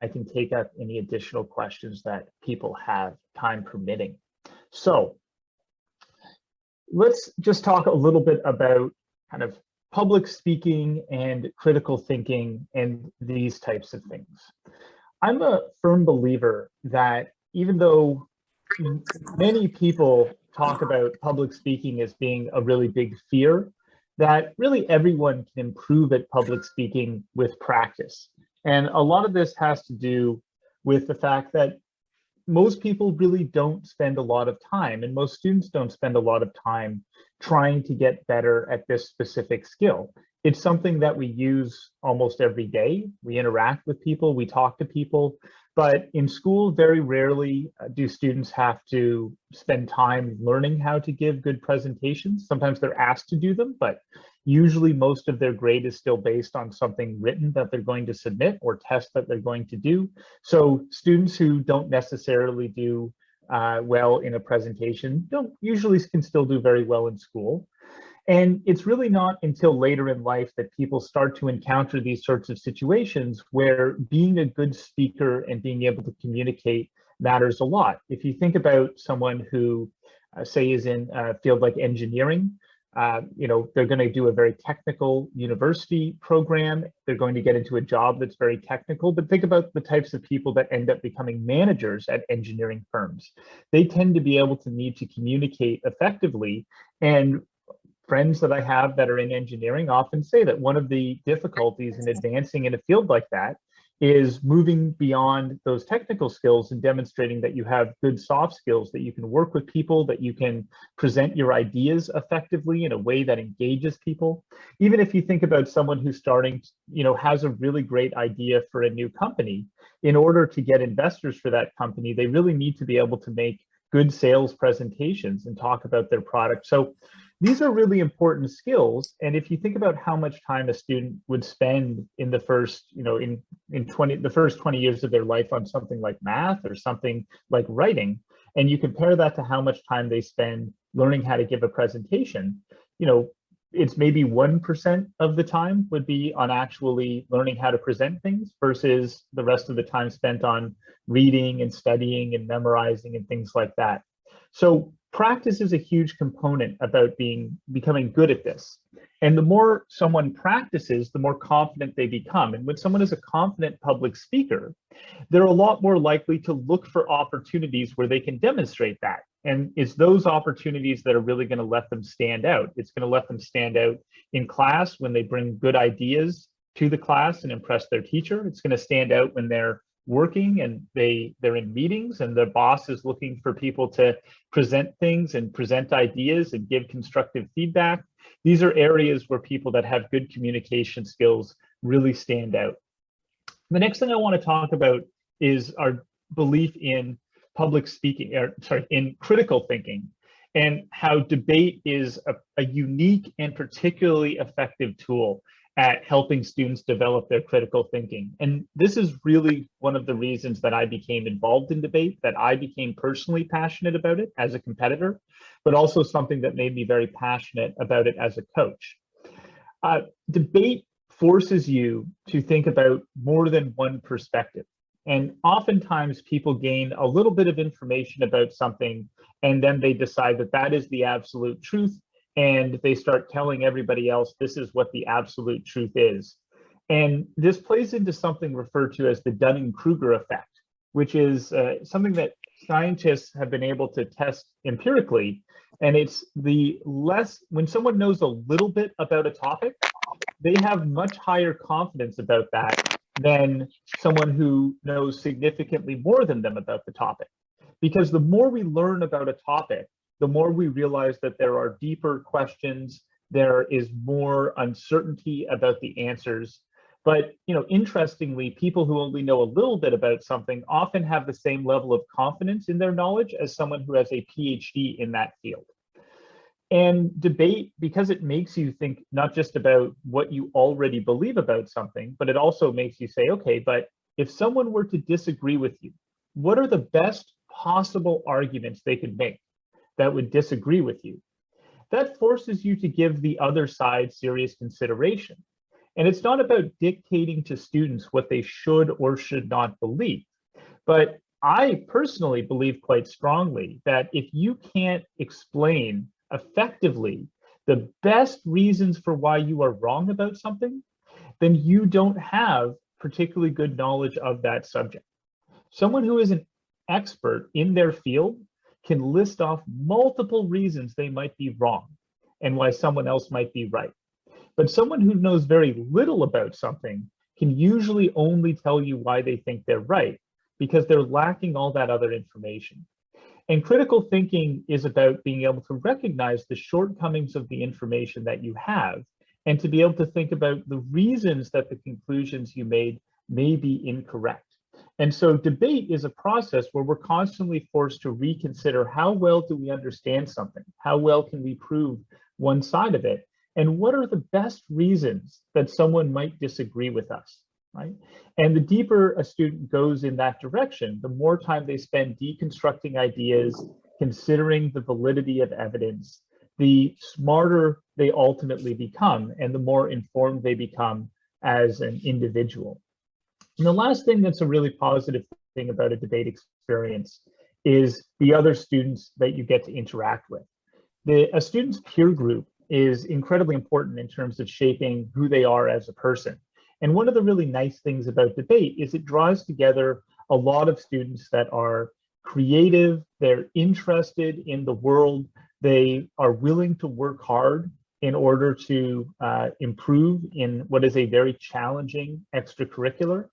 I can take up any additional questions that people have, time permitting. So let's just talk a little bit about kind of public speaking and critical thinking and these types of things. I'm a firm believer that even though many people talk about public speaking as being a really big fear, that really everyone can improve at public speaking with practice. And a lot of this has to do with the fact that most people really don't spend a lot of time, and most students don't spend a lot of time trying to get better at this specific skill. It's something that we use almost every day. We interact with people, we talk to people, but in school, very rarely do students have to spend time learning how to give good presentations. Sometimes they're asked to do them, but usually most of their grade is still based on something written that they're going to submit or test that they're going to do. So students who don't necessarily do well in a presentation usually can still do very well in school. And it's really not until later in life that people start to encounter these sorts of situations where being a good speaker and being able to communicate matters a lot. If you think about someone who, say, is in a field like engineering, they're going to do a very technical university program. They're going to get into a job that's very technical, but think about the types of people that end up becoming managers at engineering firms. They tend to be able to need to communicate effectively. And friends that I have that are in engineering often say that one of the difficulties in advancing in a field like that is moving beyond those technical skills and demonstrating that you have good soft skills, that you can work with people, that you can present your ideas effectively in a way that engages people. Even if you think about someone who's starting, has a really great idea for a new company, in order to get investors for that company, they really need to be able to make good sales presentations and talk about their product. So these are really important skills. And if you think about how much time a student would spend in the first, the first 20 years of their life on something like math or something like writing, and you compare that to how much time they spend learning how to give a presentation, it's maybe 1% of the time would be on actually learning how to present things versus the rest of the time spent on reading and studying and memorizing and things like that. So practice is a huge component about becoming good at this. And the more someone practices, the more confident they become. And when someone is a confident public speaker, they're a lot more likely to look for opportunities where they can demonstrate that. And it's those opportunities that are really going to let them stand out. It's going to let them stand out in class when they bring good ideas to the class and impress their teacher. It's going to stand out when they're working and they're in meetings and their boss is looking for people to present things and present ideas and give constructive feedback. These are areas where people that have good communication skills really stand out. The next thing I want to talk about is our belief in public speaking, in critical thinking, and how debate is a unique and particularly effective tool at helping students develop their critical thinking. And this is really one of the reasons that I became involved in debate, that I became personally passionate about it as a competitor, but also something that made me very passionate about it as a coach. Debate forces you to think about more than one perspective. And oftentimes people gain a little bit of information about something, and then they decide that that is the absolute truth, and they start telling everybody else this is what the absolute truth is. And this plays into something referred to as the Dunning-Kruger effect, which is something that scientists have been able to test empirically. And it's when someone knows a little bit about a topic, they have much higher confidence about that than someone who knows significantly more than them about the topic. Because the more we learn about a topic, the more we realize that there are deeper questions, there is more uncertainty about the answers. But interestingly, people who only know a little bit about something often have the same level of confidence in their knowledge as someone who has a PhD in that field. And debate, because it makes you think not just about what you already believe about something, but it also makes you say, okay, but if someone were to disagree with you, what are the best possible arguments they could make that would disagree with you? That forces you to give the other side serious consideration. And it's not about dictating to students what they should or should not believe. But I personally believe quite strongly that if you can't explain effectively the best reasons for why you are wrong about something, then you don't have particularly good knowledge of that subject. Someone who is an expert in their field can list off multiple reasons they might be wrong and why someone else might be right. But someone who knows very little about something can usually only tell you why they think they're right because they're lacking all that other information. And critical thinking is about being able to recognize the shortcomings of the information that you have and to be able to think about the reasons that the conclusions you made may be incorrect. And so debate is a process where we're constantly forced to reconsider how well do we understand something? How well can we prove one side of it? And what are the best reasons that someone might disagree with us, right? And the deeper a student goes in that direction, the more time they spend deconstructing ideas, considering the validity of evidence, the smarter they ultimately become and the more informed they become as an individual. And the last thing that's a really positive thing about a debate experience is the other students that you get to interact with. A student's peer group is incredibly important in terms of shaping who they are as a person. And one of the really nice things about debate is it draws together a lot of students that are creative, they're interested in the world, they are willing to work hard in order to improve in what is a very challenging extracurricular.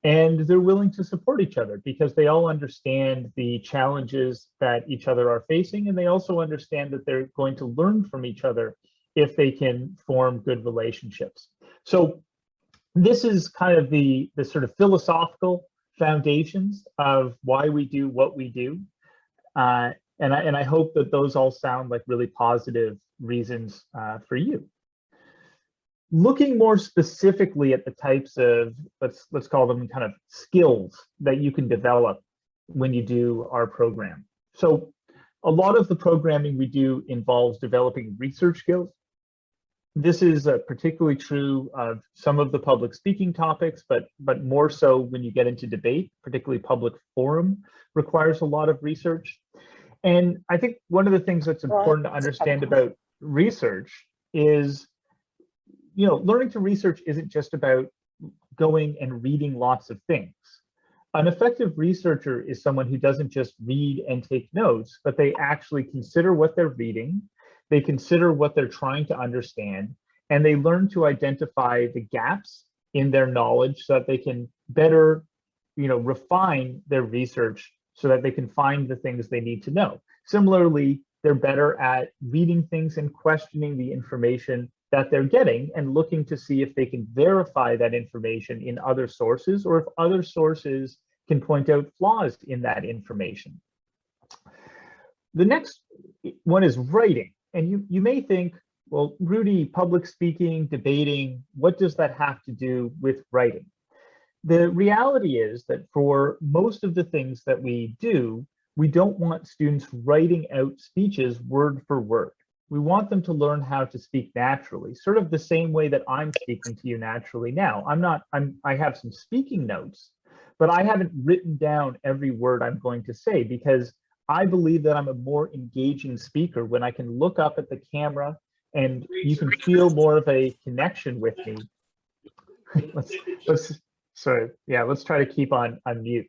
And they're willing to support each other because they all understand the challenges that each other are facing. And they also understand that they're going to learn from each other if they can form good relationships. So this is kind of the sort of philosophical foundations of why we do what we do. And I hope that those all sound like really positive reasons for you. Looking more specifically at the types of, let's call them kind of skills that you can develop when you do our program. So a lot of the programming we do involves developing research skills. This is particularly true of some of the public speaking topics, but more so when you get into debate, particularly public forum requires a lot of research. And I think one of the things that's important to understand about research is, you know, learning to research isn't just about going and reading lots of things. An effective researcher is someone who doesn't just read and take notes, but they actually consider what they're reading, they consider what they're trying to understand, and they learn to identify the gaps in their knowledge so that they can better, you know, refine their research so that they can find the things they need to know. Similarly, they're better at reading things and questioning the information that they're getting and looking to see if they can verify that information in other sources or if other sources can point out flaws in that information. The next one is writing. And you may think, well, Rudi, public speaking, debating, what does that have to do with writing? The reality is that for most of the things that we do, we don't want students writing out speeches word for word. We want them to learn how to speak naturally, sort of the same way that I'm speaking to you naturally now. I have some speaking notes, but I haven't written down every word I'm going to say because I believe that I'm a more engaging speaker when I can look up at the camera and you can feel more of a connection with me. Let's try to keep on mute.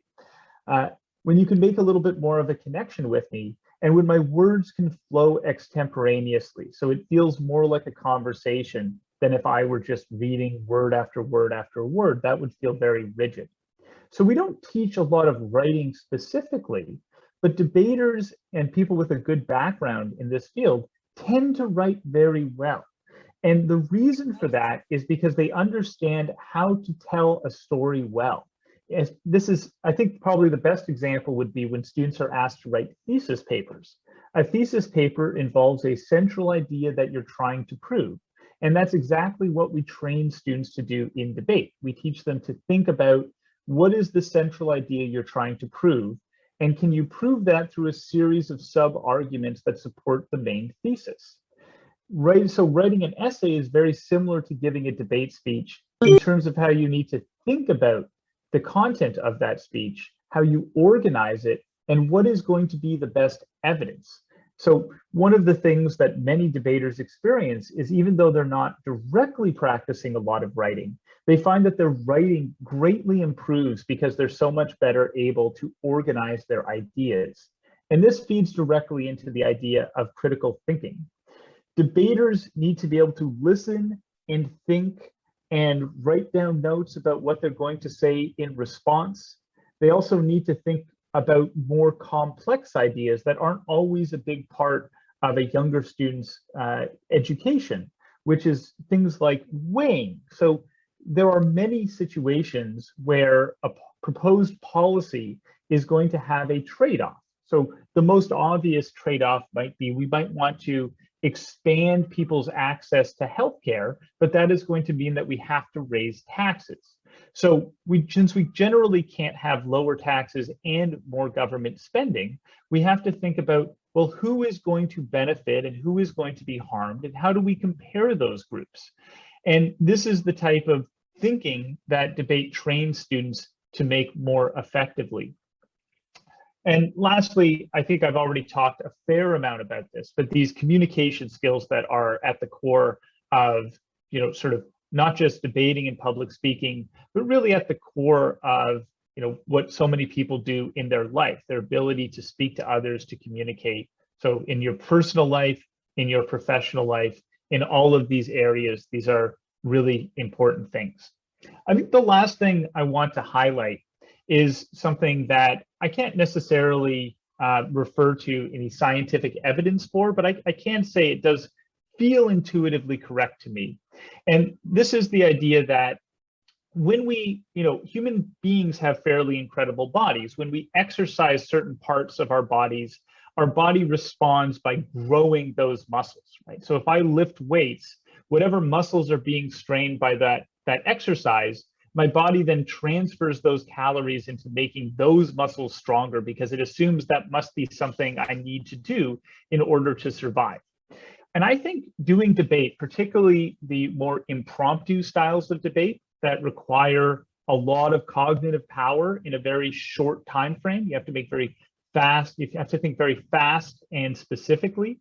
When you can make a little bit more of a connection with me, and when my words can flow extemporaneously, so it feels more like a conversation than if I were just reading word after word after word, that would feel very rigid. So we don't teach a lot of writing specifically, but debaters and people with a good background in this field tend to write very well. And the reason for that is because they understand how to tell a story well. This is, I think, probably the best example would be when students are asked to write thesis papers. A thesis paper involves a central idea that you're trying to prove. And that's exactly what we train students to do in debate. We teach them to think about what is the central idea you're trying to prove, and can you prove that through a series of sub-arguments that support the main thesis? So writing an essay is very similar to giving a debate speech in terms of how you need to think about the content of that speech, how you organize it, and what is going to be the best evidence. So one of the things that many debaters experience is, even though they're not directly practicing a lot of writing, they find that their writing greatly improves because they're so much better able to organize their ideas. And this feeds directly into the idea of critical thinking. Debaters need to be able to listen and think and write down notes about what they're going to say in response. They also need to think about more complex ideas that aren't always a big part of a younger student's education, which is things like weighing. So there are many situations where a proposed policy is going to have a trade-off. So the most obvious trade-off might be, we might want to expand people's access to healthcare, but that is going to mean that we have to raise taxes. So since we generally can't have lower taxes and more government spending, we have to think about, well, who is going to benefit and who is going to be harmed, and how do we compare those groups? And this is the type of thinking that debate trains students to make more effectively. And lastly, I think I've already talked a fair amount about this, but these communication skills that are at the core of, sort of not just debating and public speaking, but really at the core of, what so many people do in their life, their ability to speak to others, to communicate. So in your personal life, in your professional life, in all of these areas, these are really important things. I think the last thing I want to highlight is something that I can't necessarily refer to any scientific evidence for, but I can say it does feel intuitively correct to me. And this is the idea that when we, human beings have fairly incredible bodies. When we exercise certain parts of our bodies, our body responds by growing those muscles, right? So if I lift weights, whatever muscles are being strained by that exercise, my body then transfers those calories into making those muscles stronger, because it assumes that must be something I need to do in order to survive. And I think doing debate, particularly the more impromptu styles of debate that require a lot of cognitive power in a very short time frame, you have to make very fast, you have to think very fast and specifically.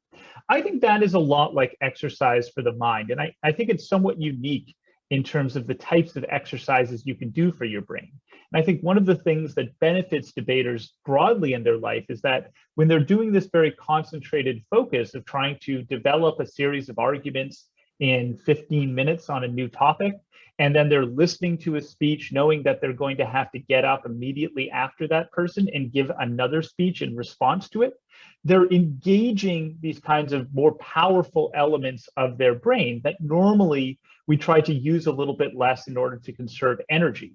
I think that is a lot like exercise for the mind. And I think it's somewhat unique in terms of the types of exercises you can do for your brain. And I think one of the things that benefits debaters broadly in their life is that when they're doing this very concentrated focus of trying to develop a series of arguments in 15 minutes on a new topic, and then they're listening to a speech knowing that they're going to have to get up immediately after that person and give another speech in response to it, they're engaging these kinds of more powerful elements of their brain that normally we try to use a little bit less in order to conserve energy.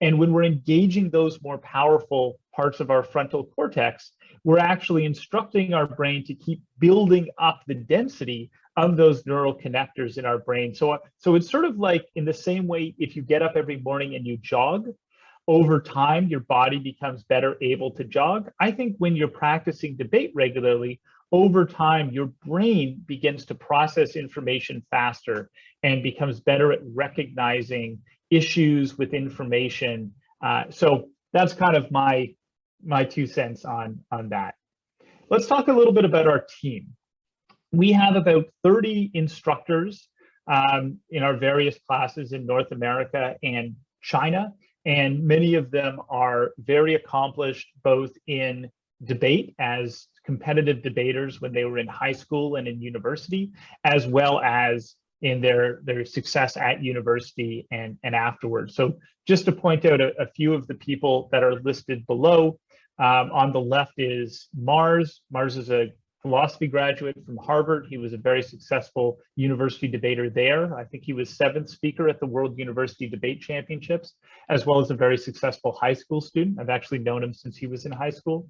And when we're engaging those more powerful parts of our frontal cortex, we're actually instructing our brain to keep building up the density of those neural connectors in our brain. So it's sort of like, in the same way, if you get up every morning and you jog, over time, your body becomes better able to jog. I think when you're practicing debate regularly, over time, your brain begins to process information faster and becomes better at recognizing issues with information. So that's kind of my 2 cents on that. Let's talk a little bit about our team. We have about 30 instructors in our various classes in North America and China, and many of them are very accomplished both in debate as competitive debaters when they were in high school and in university, as well as in their success at university and afterwards. So just to point out a few of the people that are listed below, on the left is Mars. Mars is a philosophy graduate from Harvard. He was a very successful university debater there. I think he was 7th speaker at the World University Debate Championships, as well as a very successful high school student. I've actually known him since he was in high school.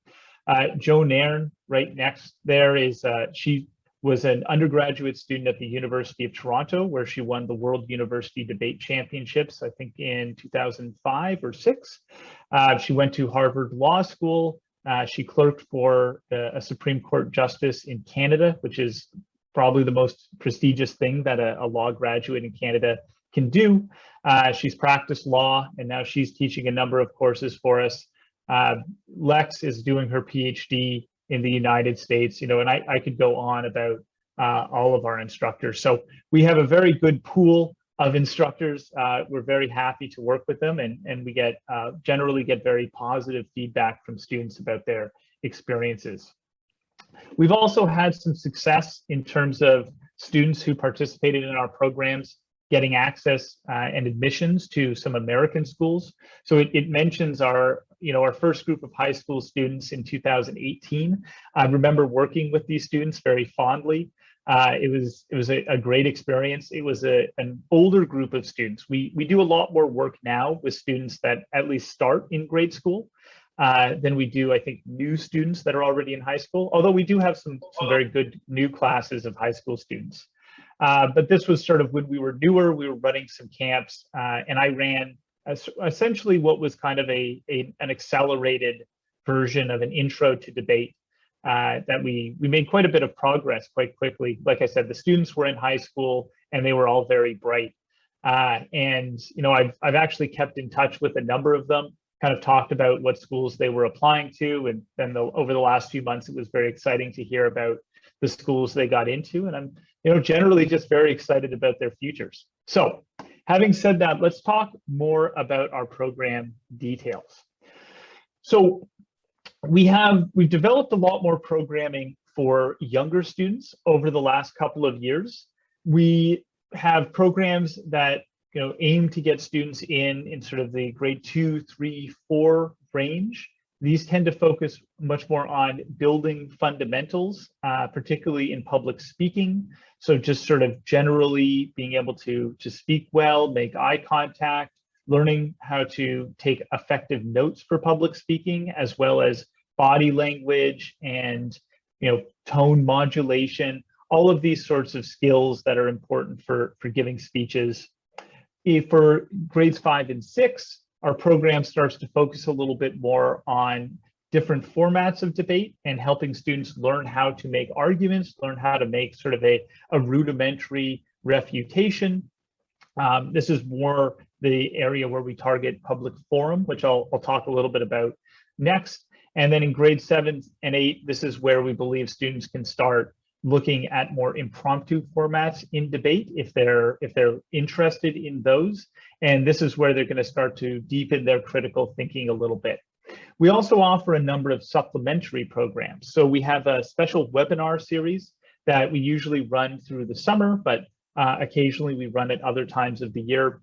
Jo Nairn, right next there, is she was an undergraduate student at the University of Toronto, where she won the World University Debate Championships, I think in 2005 or 6. She went to Harvard Law School. She clerked for a Supreme Court justice in Canada, which is probably the most prestigious thing that a law graduate in Canada can do. She's practiced law, and now she's teaching a number of courses for us. Lex is doing her PhD in the United States, you know, and I could go on about all of our instructors. So we have a very good pool of instructors. We're very happy to work with them, and we get generally get very positive feedback from students about their experiences. We've also had some success in terms of students who participated in our programs getting access and admissions to some American schools. So it mentions our, you know, our first group of high school students in 2018. I remember working with these students very fondly. It was a great experience. It was an older group of students. We do a lot more work now with students that at least start in grade school than we do, I think, new students that are already in high school, although we do have some very good new classes of high school students. But this was sort of when we were newer, we were running some camps, and I ran essentially what was kind of an accelerated version of an intro to debate that we made quite a bit of progress quite quickly. Like I said, the students were in high school and they were all very bright. And, you know, I've actually kept in touch with a number of them, kind of talked about what schools they were applying to. And then over the last few months, it was very exciting to hear about the schools they got into. And I'm, you know, generally just very excited about their futures. So having said that, let's talk more about our program details. So we've developed a lot more programming for younger students over the last couple of years. We have programs that, you know, aim to get students in sort of the grade 2, 3, 4 range. These tend to focus much more on building fundamentals, particularly in public speaking. So just sort of generally being able to speak well, make eye contact, learning how to take effective notes for public speaking, as well as body language and, you know, tone modulation, all of these sorts of skills that are important for giving speeches. For grades 5 and 6, our program starts to focus a little bit more on different formats of debate and helping students learn how to make arguments, learn how to make sort of a rudimentary refutation. This is more the area where we target public forum, which I'll talk a little bit about next. And then in grade 7 and 8, this is where we believe students can start looking at more impromptu formats in debate if they're interested in those. And this is where they're going to start to deepen their critical thinking a little bit. We also offer a number of supplementary programs. So we have a special webinar series that we usually run through the summer, but occasionally we run at other times of the year.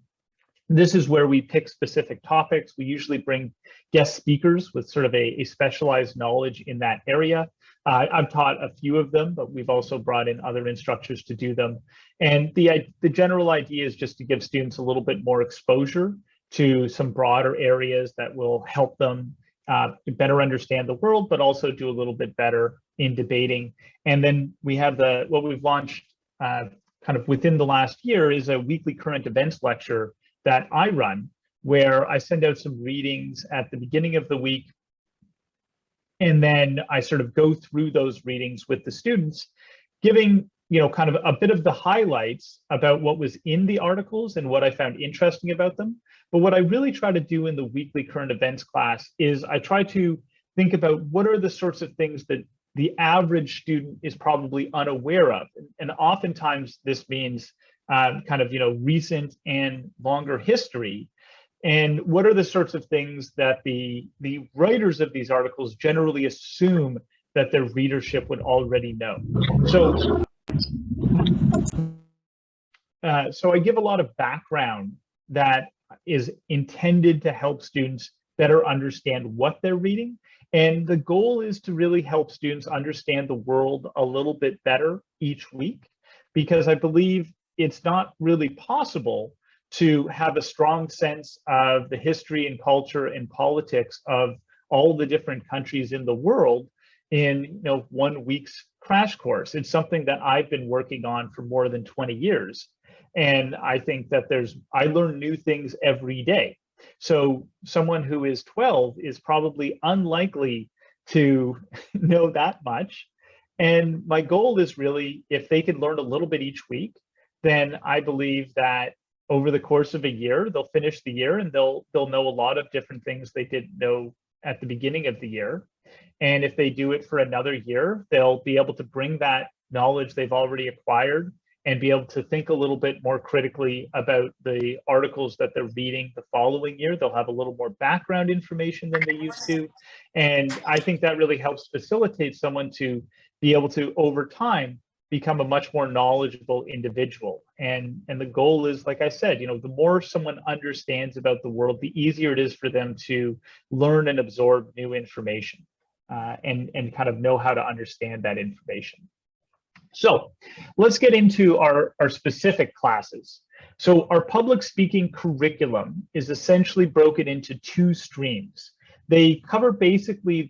This is where we pick specific topics. We usually bring guest speakers with sort of a specialized knowledge in that area. I've taught a few of them, but we've also brought in other instructors to do them. And the general idea is just to give students a little bit more exposure to some broader areas that will help them better understand the world, but also do a little bit better in debating. And then we have what we've launched kind of within the last year is a weekly current events lecture that I run, where I send out some readings at the beginning of the week. And then I sort of go through those readings with the students, giving, you know, kind of a bit of the highlights about what was in the articles and what I found interesting about them. But what I really try to do in the weekly current events class is I try to think about what are the sorts of things that the average student is probably unaware of. And oftentimes this means kind of, you know, recent and longer history. And what are the sorts of things that the writers of these articles generally assume that their readership would already know? So I give a lot of background that is intended to help students better understand what they're reading. And the goal is to really help students understand the world a little bit better each week, because I believe it's not really possible to have a strong sense of the history and culture and politics of all the different countries in the world in, you know, 1 week's crash course. It's something that I've been working on for more than 20 years. And I think that I learn new things every day. So someone who is 12 is probably unlikely to know that much. And my goal is really, if they can learn a little bit each week, then I believe that over the course of a year, they'll finish the year and they'll know a lot of different things they didn't know at the beginning of the year. And if they do it for another year, they'll be able to bring that knowledge they've already acquired and be able to think a little bit more critically about the articles that they're reading the following year. They'll have a little more background information than they used to. And I think that really helps facilitate someone to be able to, over time, become a much more knowledgeable individual. And the goal is, like I said, the more someone understands about the world, the easier it is for them to learn and absorb new information and kind of know how to understand that information. So let's get into our specific classes. So our public speaking curriculum is essentially broken into two streams. They cover basically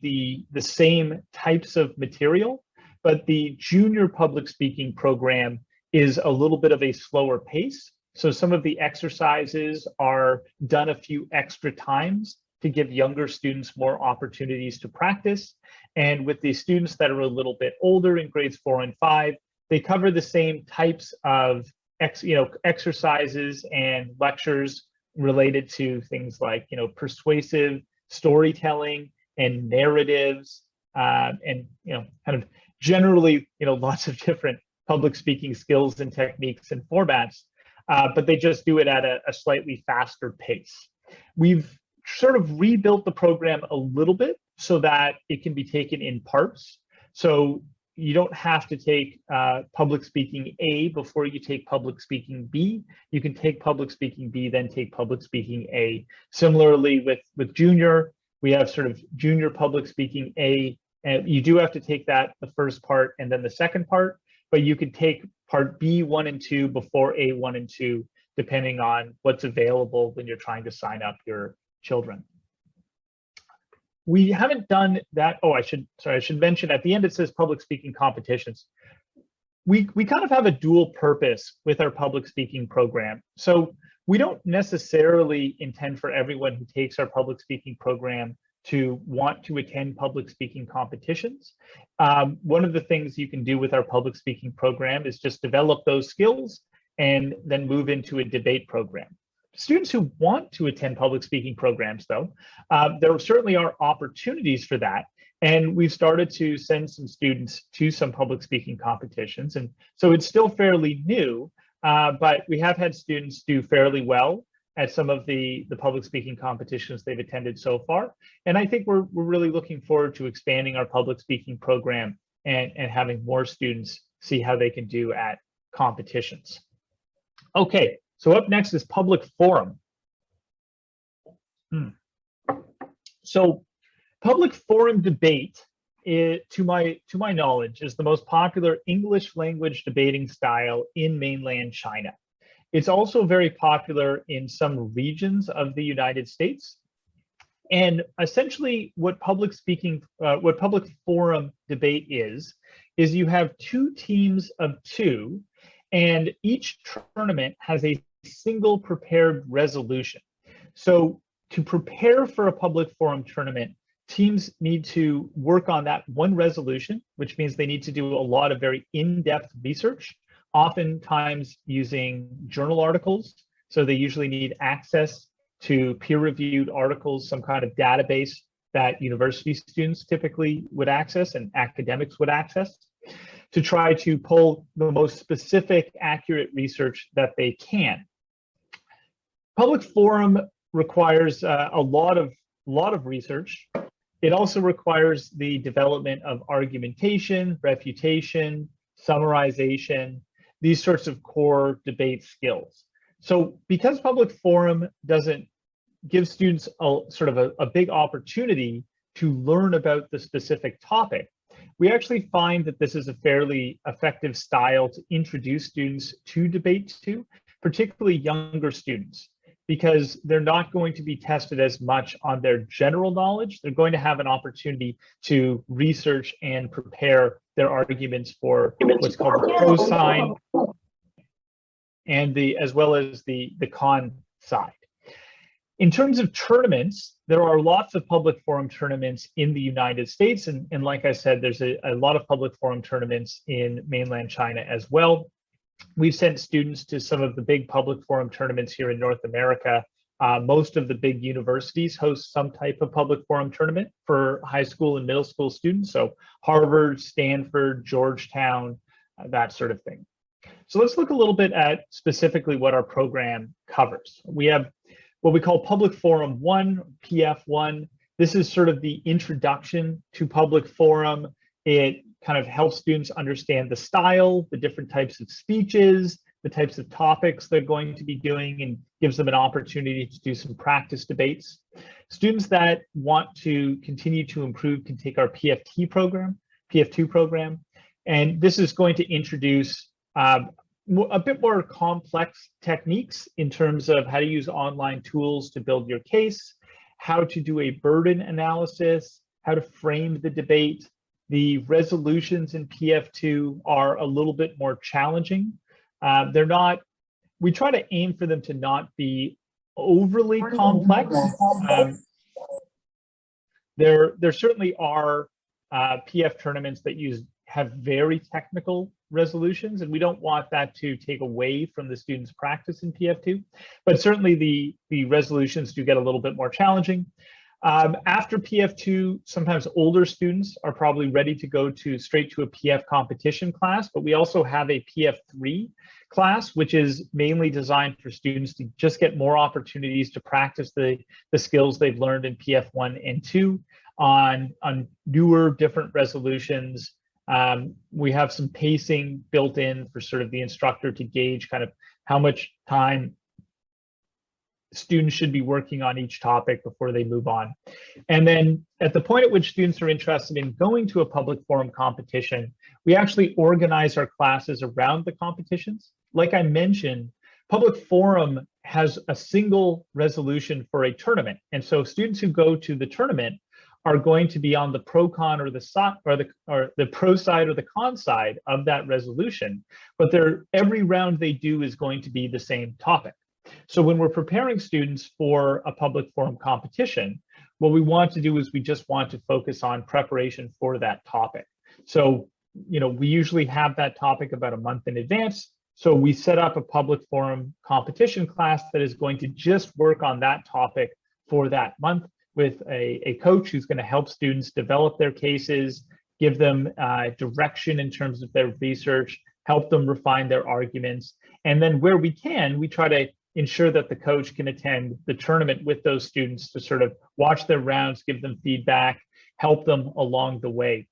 the same types of material, but the junior public speaking program is a little bit of a slower pace. So some of the exercises are done a few extra times to give younger students more opportunities to practice. And with the students that are a little bit older in grades 4 and 5, they cover the same types of exercises and lectures related to things like persuasive storytelling and narratives, and kind of generally lots of different public speaking skills and techniques and formats, but they just do it at a slightly faster pace. We've sort of rebuilt the program a little bit so that it can be taken in parts. So you don't have to take public speaking A before you take public speaking B. You can take public speaking B, then take public speaking A. Similarly with junior, we have sort of junior public speaking A, and you do have to take that the first part and then the second part, but you could take part B1 and 2 before A1 and 2, depending on what's available when you're trying to sign up your children. We haven't done that. Oh, I should mention at the end it says public speaking competitions. We kind of have a dual purpose with our public speaking program. So we don't necessarily intend for everyone who takes our public speaking program to want to attend public speaking competitions. One of the things you can do with our public speaking program is just develop those skills and then move into a debate program. Students who want to attend public speaking programs, though, there certainly are opportunities for that. And we've started to send some students to some public speaking competitions. And so it's still fairly new, but we have had students do fairly well at some of the public speaking competitions they've attended so far. And I think we're really looking forward to expanding our public speaking program and having more students see how they can do at competitions. Okay, so up next is public forum. So public forum debate, to my knowledge, is the most popular English language debating style in mainland China. It's also very popular in some regions of the United States. And essentially what public forum debate is you have two teams of two, and each tournament has a single prepared resolution. So to prepare for a public forum tournament, teams need to work on that one resolution, which means they need to do a lot of very in-depth research, oftentimes using journal articles. So they usually need access to peer-reviewed articles, some kind of database that university students typically would access and academics would access, to try to pull the most specific, accurate research that they can. Public forum requires a lot of research. It also requires the development of argumentation, refutation, summarization, these sorts of core debate skills. So because public forum doesn't give students a big opportunity to learn about the specific topic, we actually find that this is a fairly effective style to introduce students to debate to, particularly younger students, because they're not going to be tested as much on their general knowledge. They're going to have an opportunity to research and prepare their arguments for what's called the pro side and as well as the con side. In terms of tournaments, there are lots of public forum tournaments in the United States. And like I said, there's a lot of public forum tournaments in mainland China as well. We've sent students to some of the big public forum tournaments here in North America. Most of the big universities host some type of public forum tournament for high school and middle school students. So Harvard, Stanford, Georgetown, that sort of thing. So let's look a little bit at specifically what our program covers. We have what we call Public Forum 1, PF1. This is sort of the introduction to public forum. It kind of helps students understand the style, the different types of speeches, the types of topics they're going to be doing, and gives them an opportunity to do some practice debates. Students that want to continue to improve can take our PF2 program, and this is going to introduce a bit more complex techniques in terms of how to use online tools to build your case, how to do a burden analysis, how to frame the debate. The resolutions in PF2 are a little bit more challenging. They're not, we try to aim for them to not be overly complex. There certainly are PF tournaments that have very technical resolutions, and we don't want that to take away from the students' practice in PF2, but certainly the resolutions do get a little bit more challenging. After PF2, sometimes older students are probably ready to go straight to a PF competition class, but we also have a PF3 class, which is mainly designed for students to just get more opportunities to practice the skills they've learned in PF1 and 2 on newer, different resolutions. We have some pacing built in for sort of the instructor to gauge kind of how much time students should be working on each topic before they move on. And then at the point at which students are interested in going to a public forum competition, we actually organize our classes around the competitions. Like I mentioned, public forum has a single resolution for a tournament. And so students who go to the tournament are going to be on the pro-con or the pro side or the con side of that resolution, but every round they do is going to be the same topic. So when we're preparing students for a public forum competition, what we want to do is we just want to focus on preparation for that topic. So, we usually have that topic about a month in advance. So we set up a public forum competition class that is going to just work on that topic for that month, with a coach who's going to help students develop their cases, give them direction in terms of their research, help them refine their arguments. And then where we can, we try to ensure that the coach can attend the tournament with those students to sort of watch their rounds, give them feedback, help them along the way.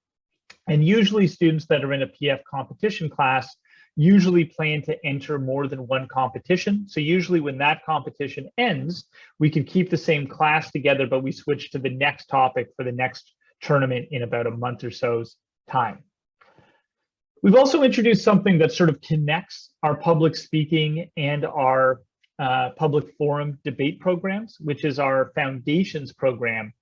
And usually students that are in a PF competition class usually plan to enter more than one competition. So usually when that competition ends, we can keep the same class together, but we switch to the next topic for the next tournament in about a month or so's time. We've also introduced something that sort of connects our public speaking and our public forum debate programs, which is our Foundations program.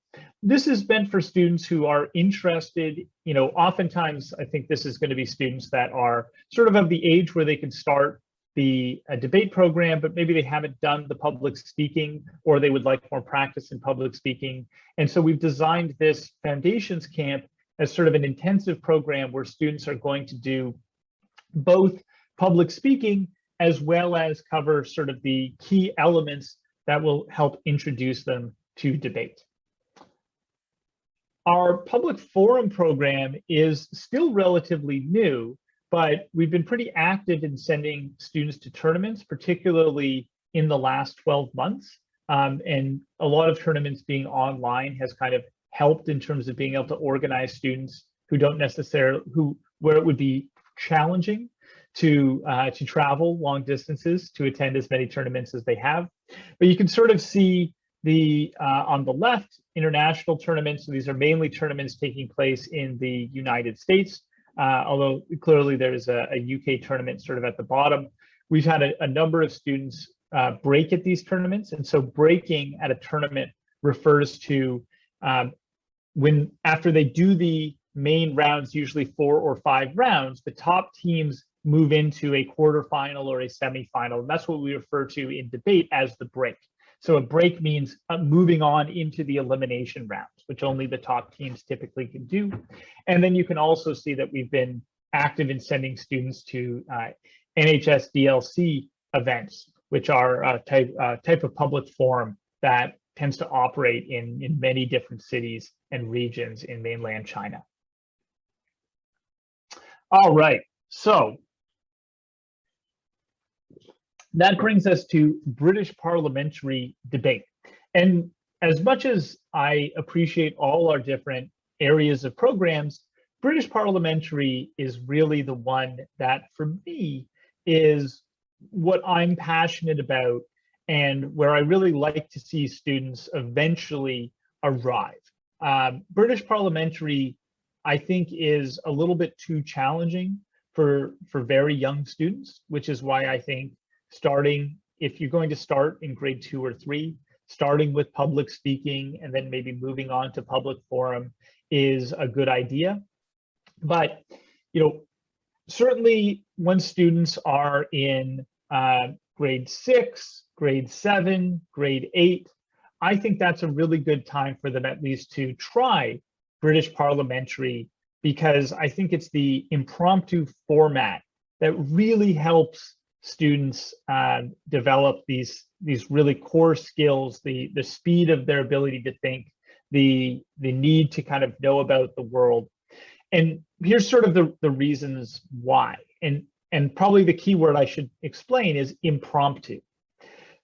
This is meant for students who are interested, oftentimes I think this is going to be students that are sort of the age where they can start the debate program, but maybe they haven't done the public speaking, or they would like more practice in public speaking. And so we've designed this Foundations camp as sort of an intensive program where students are going to do both public speaking as well as cover sort of the key elements that will help introduce them to debate. Our public forum program is still relatively new, but we've been pretty active in sending students to tournaments, particularly in the last 12 months. And a lot of tournaments being online has kind of helped in terms of being able to organize students who don't necessarily, where it would be challenging to travel long distances to attend as many tournaments as they have. But you can sort of see on the left, international tournaments. So these are mainly tournaments taking place in the United States, although clearly there's a UK tournament sort of at the bottom. We've had a number of students break at these tournaments. And so breaking at a tournament refers to when after they do the main rounds, usually 4 or 5 rounds, the top teams move into a quarterfinal or a semifinal. And that's what we refer to in debate as the break. So a break means moving on into the elimination rounds, which only the top teams typically can do. And then you can also see that we've been active in sending students to NHS DLC events, which are a type of public forum that tends to operate in many different cities and regions in mainland China. All right, so that brings us to British parliamentary debate. And as much as I appreciate all our different areas of programs, British parliamentary is really the one that, for me, is what I'm passionate about and where I really like to see students eventually arrive. British parliamentary, I think, is a little bit too challenging for very young students, which is why I think starting, if you're going to start in grade 2 or 3, starting with public speaking and then maybe moving on to public forum is a good idea. But, you know, certainly when students are in grade 6, grade 7, grade 8, I think that's a really good time for them at least to try British parliamentary, because I think it's the impromptu format that really helps students develop these really core skills, the speed of their ability to think, the need to kind of know about the world. And here's sort of the reasons why. And probably the key word I should explain is impromptu.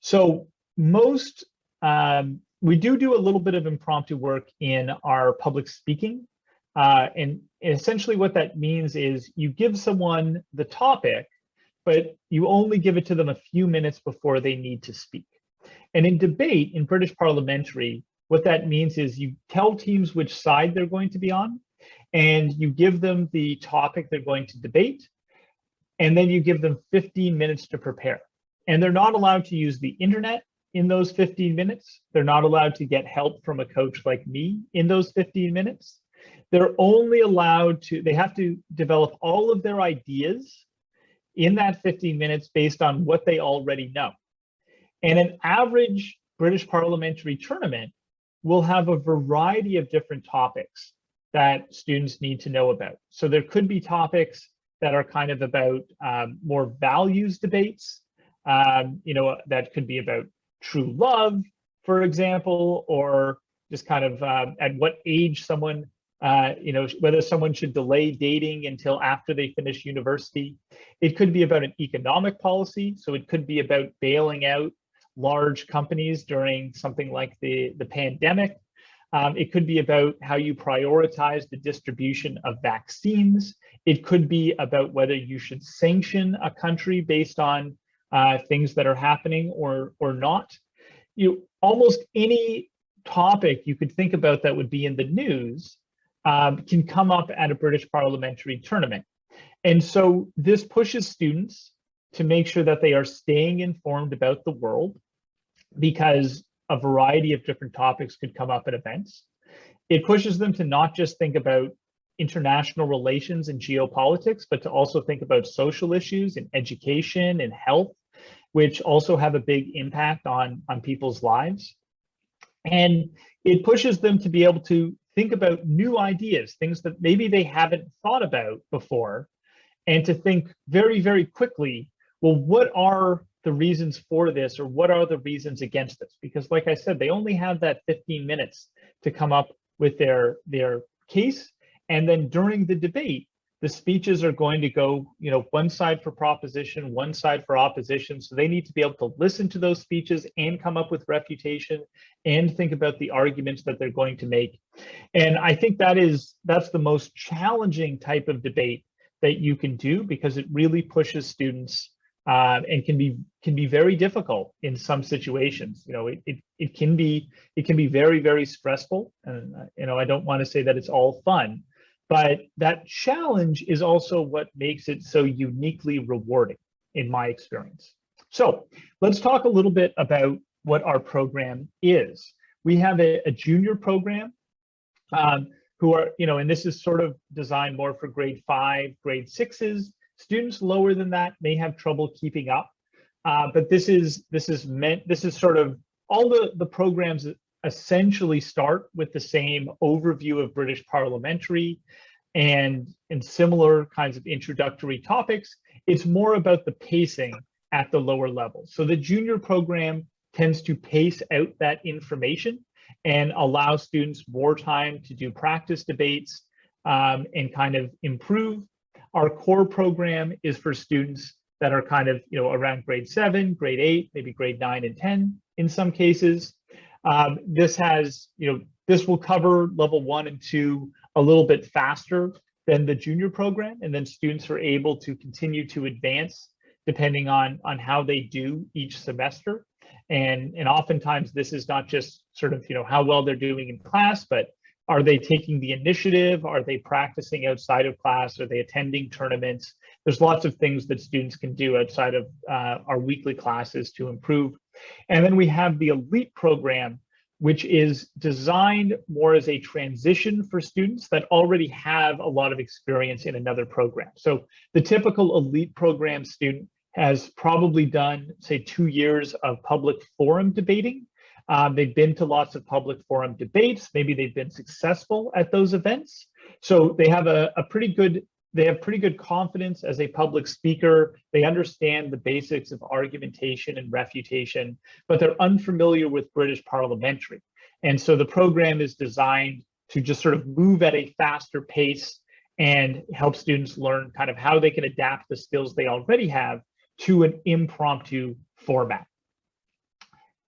So most, we do a little bit of impromptu work in our public speaking. And essentially what that means is you give someone the topic, but you only give it to them a few minutes before they need to speak. And in debate, in British parliamentary, what that means is you tell teams which side they're going to be on, and you give them the topic they're going to debate, and then you give them 15 minutes to prepare. And they're not allowed to use the internet in those 15 minutes. They're not allowed to get help from a coach like me in those 15 minutes. They're only allowed to, they have to develop all of their ideas in that 15 minutes based on what they already know. And an average British parliamentary tournament will have a variety of different topics that students need to know about. So there could be topics that are kind of about more values debates, you know, that could be about true love, for example, or just kind of at what age someone, you know, whether someone should delay dating until after they finish university. It could be about an economic policy. So it could be about bailing out large companies during something like the pandemic. It could be about how you prioritize the distribution of vaccines. It could be about whether you should sanction a country based on things that are happening or not. Almost any topic you could think about that would be in the news can come up at a British parliamentary tournament. And so this pushes students to make sure that they are staying informed about the world, because a variety of different topics could come up at events. It pushes them to not just think about international relations and geopolitics, but to also think about social issues and education and health, which also have a big impact on people's lives. And it pushes them to be able to think about new ideas, things that maybe they haven't thought about before, and to think very, very quickly, well, what are the reasons for this, or what are the reasons against this? Because like I said, they only have that 15 minutes to come up with their case. And then during the debate, the speeches are going to go, you know, one side for proposition, one side for opposition. So they need to be able to listen to those speeches and come up with refutation and think about the arguments that they're going to make. And I think that's the most challenging type of debate that you can do, because it really pushes students and can be very difficult in some situations. You know, it can be very, very stressful. And you know, I don't want to say that it's all fun, but that challenge is also what makes it so uniquely rewarding in my experience. So let's talk a little bit about what our program is. We have a junior program who are, you know, and this is sort of designed more for grade 5, grade 6s. Students lower than that may have trouble keeping up, but this is sort of all the programs essentially start with the same overview of British parliamentary and similar kinds of introductory topics. It's more about the pacing at the lower level. So the junior program tends to pace out that information and allow students more time to do practice debates and kind of improve. Our core program is for students that are kind of, around grade 7, grade 8, maybe grade 9 and 10 in some cases. This has, this will cover level 1 and 2 a little bit faster than the junior program, and then students are able to continue to advance depending on how they do each semester. And oftentimes this is not just sort of, how well they're doing in class, but are they taking the initiative? Are they practicing outside of class? Are they attending tournaments? There's lots of things that students can do outside of our weekly classes to improve. And then we have the elite program, which is designed more as a transition for students that already have a lot of experience in another program. So the typical elite program student has probably done, say, 2 years of public forum debating. They've been to lots of public forum debates. Maybe they've been successful at those events. So they have pretty good confidence as a public speaker. They understand the basics of argumentation and refutation, but they're unfamiliar with British parliamentary. And so the program is designed to just sort of move at a faster pace and help students learn kind of how they can adapt the skills they already have to an impromptu format.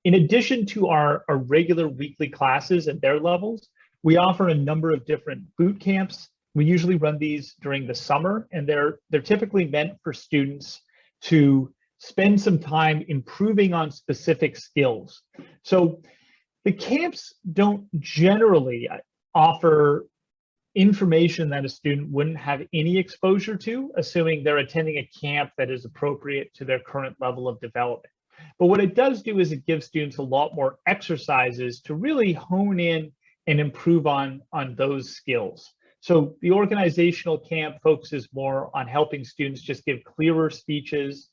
In addition to our regular weekly classes at their levels, we offer a number of different boot camps. We usually run these during the summer, and they're typically meant for students to spend some time improving on specific skills. So the camps don't generally offer information that a student wouldn't have any exposure to, assuming they're attending a camp that is appropriate to their current level of development. But what it does do is it gives students a lot more exercises to really hone in and improve on those skills. So the organizational camp focuses more on helping students just give clearer speeches,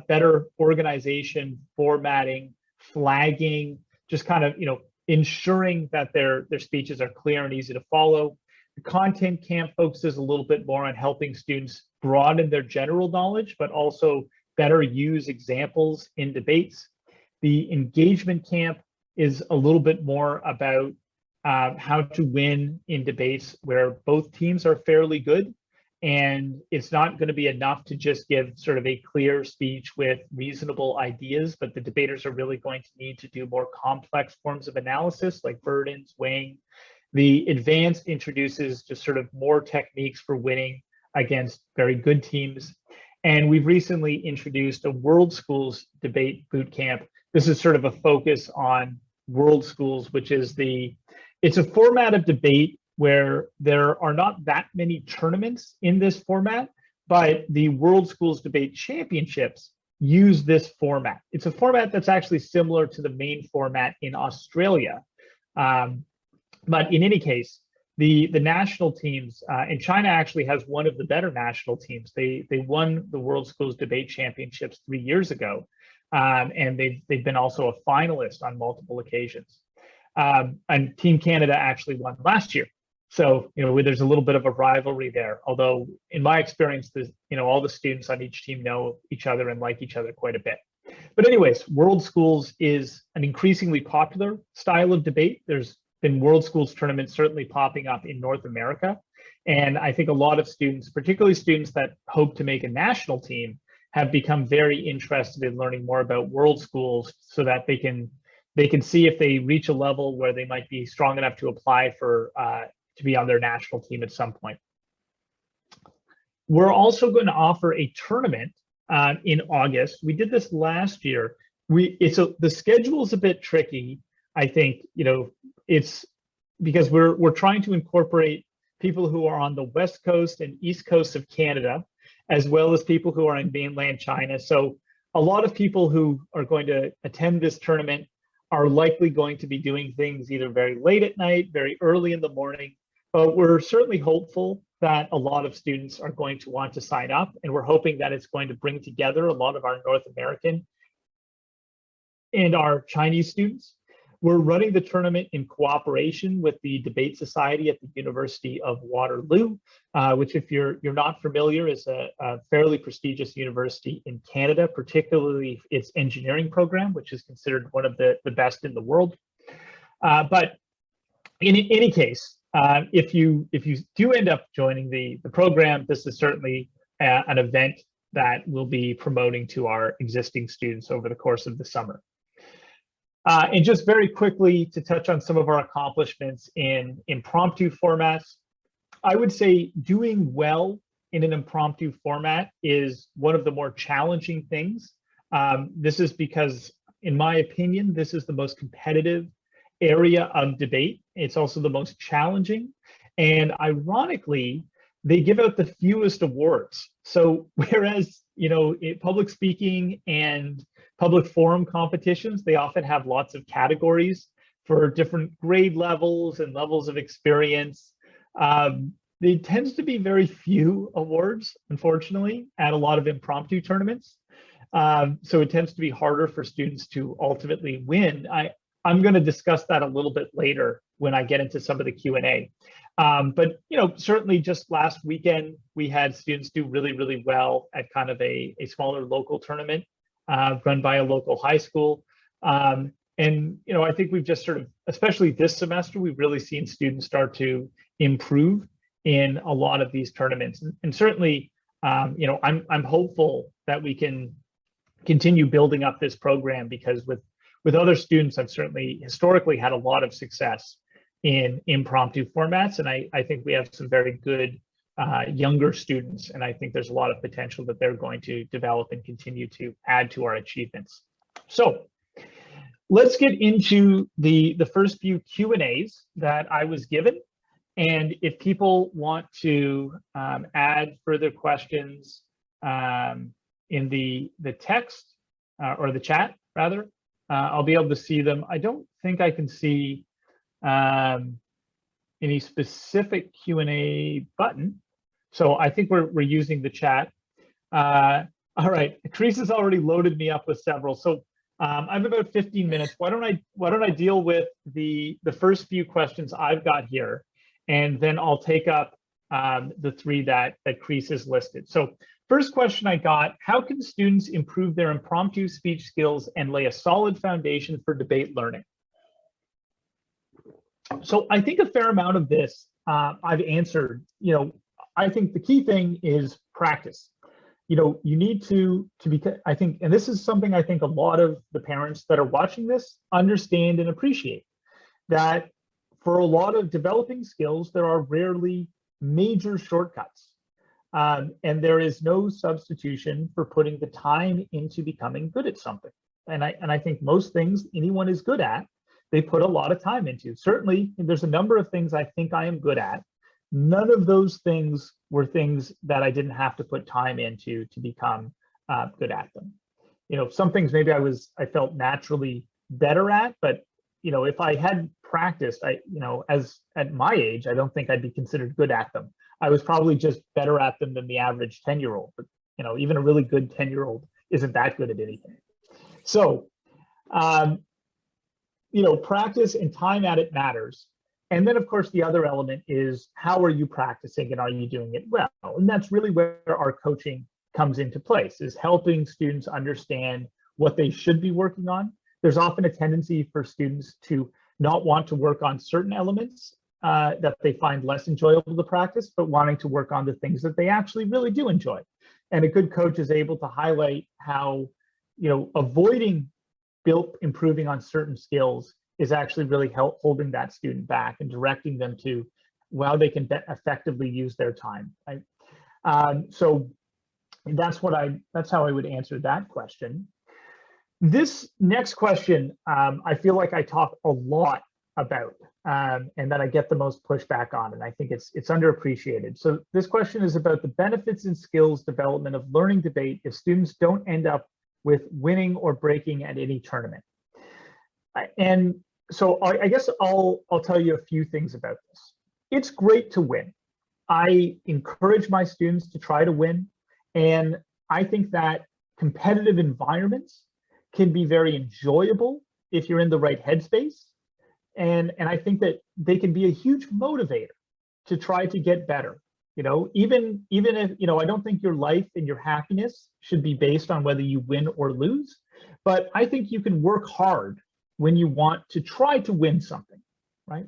better organization, formatting, flagging, just kind of, ensuring that their speeches are clear and easy to follow. The content camp focuses a little bit more on helping students broaden their general knowledge, but also better use examples in debates. The engagement camp is a little bit more about how to win in debates where both teams are fairly good. And it's not going to be enough to just give sort of a clear speech with reasonable ideas, but the debaters are really going to need to do more complex forms of analysis like burdens, weighing. The advanced introduces just sort of more techniques for winning against very good teams. And we've recently introduced a World Schools debate bootcamp. This is sort of a focus on World Schools, which is it's a format of debate where there are not that many tournaments in this format, but the World Schools Debate Championships use this format. It's a format that's actually similar to the main format in Australia. But in any case, the national teams, and China actually has one of the better national teams. They won the World Schools Debate Championships 3 years ago, and they've been also a finalist on multiple occasions. And Team Canada actually won last year. So, there's a little bit of a rivalry there, although in my experience, all the students on each team know each other and like each other quite a bit. But anyways, World Schools is an increasingly popular style of debate. There's been World Schools tournaments certainly popping up in North America. And I think a lot of students, particularly students that hope to make a national team, have become very interested in learning more about World Schools so that they can see if they reach a level where they might be strong enough to apply for to be on their national team at some point. We're also going to offer a tournament in August. We did this last year. The schedule is a bit tricky. I think it's because we're trying to incorporate people who are on the West Coast and East Coast of Canada, as well as people who are in mainland China. So a lot of people who are going to attend this tournament are likely going to be doing things either very late at night, very early in the morning. But we're certainly hopeful that a lot of students are going to want to sign up, and we're hoping that it's going to bring together a lot of our North American and our Chinese students. We're running the tournament in cooperation with the Debate Society at the University of Waterloo, which, if you're not familiar, is a fairly prestigious university in Canada, particularly its engineering program, which is considered one of the best in the world. But in any case, if you do end up joining the program, this is certainly an event that we'll be promoting to our existing students over the course of the summer. And just very quickly to touch on some of our accomplishments in impromptu formats, I would say doing well in an impromptu format is one of the more challenging things. This is because, in my opinion, this is the most competitive area of debate. It's also the most challenging. And ironically, they give out the fewest awards. So whereas, public speaking and public forum competitions, they often have lots of categories for different grade levels and levels of experience. There tends to be very few awards, unfortunately, at a lot of impromptu tournaments. So it tends to be harder for students to ultimately win. I'm going to discuss that a little bit later when I get into some of the Q&A. But certainly just last weekend, we had students do really, really well at kind of a smaller local tournament run by a local high school. And I think we've just sort of, especially this semester, we've really seen students start to improve in a lot of these tournaments. And certainly, I'm hopeful that we can continue building up this program, because with other students, I've certainly historically had a lot of success in impromptu formats. And I think we have some very good younger students, and I think there's a lot of potential that they're going to develop and continue to add to our achievements. So let's get into the first few Q&As that I was given. And if people want to add further questions in the text or the chat, rather, I'll be able to see them. I don't think I can see any specific Q&A button. So I think we're using the chat. All right, Chris has already loaded me up with several. So I have about 15 minutes. Why don't I deal with the first few questions I've got here, and then I'll take up the three that Chris has listed. So first question I got: how can students improve their impromptu speech skills and lay a solid foundation for debate learning? So I think a fair amount of this I've answered. I think the key thing is practice. You need to be, I think, and this is something I think a lot of the parents that are watching this understand and appreciate, that for a lot of developing skills, there are rarely major shortcuts. And there is no substitution for putting the time into becoming good at something. And I think most things anyone is good at, they put a lot of time into. Certainly, there's a number of things I think I am good at. None of those things were things that I didn't have to put time into to become good at them. Some things maybe I felt naturally better at, but if I had practiced, as at my age, I don't think I'd be considered good at them. I was probably just better at them than the average 10-year-old, but even a really good 10-year-old isn't that good at anything. So, practice and time at it matters. And then, of course, the other element is, how are you practicing and are you doing it well? And that's really where our coaching comes into place, is helping students understand what they should be working on. There's often a tendency for students to not want to work on certain elements that they find less enjoyable to practice, but wanting to work on the things that they actually really do enjoy. And a good coach is able to highlight how, avoiding improving on certain skills is actually really holding that student back and directing them to how they can effectively use their time. Right? So that's how I would answer that question. This next question, I feel like I talk a lot about, and that I get the most pushback on, and I think it's underappreciated. So this question is about the benefits and skills development of learning debate if students don't end up with winning or breaking at any tournament. And so I guess I'll tell you a few things about this. It's great to win. I encourage my students to try to win, and I think that competitive environments can be very enjoyable if you're in the right headspace. And I think that they can be a huge motivator to try to get better. Even if, I don't think your life and your happiness should be based on whether you win or lose, but I think you can work hard when you want to try to win something, right?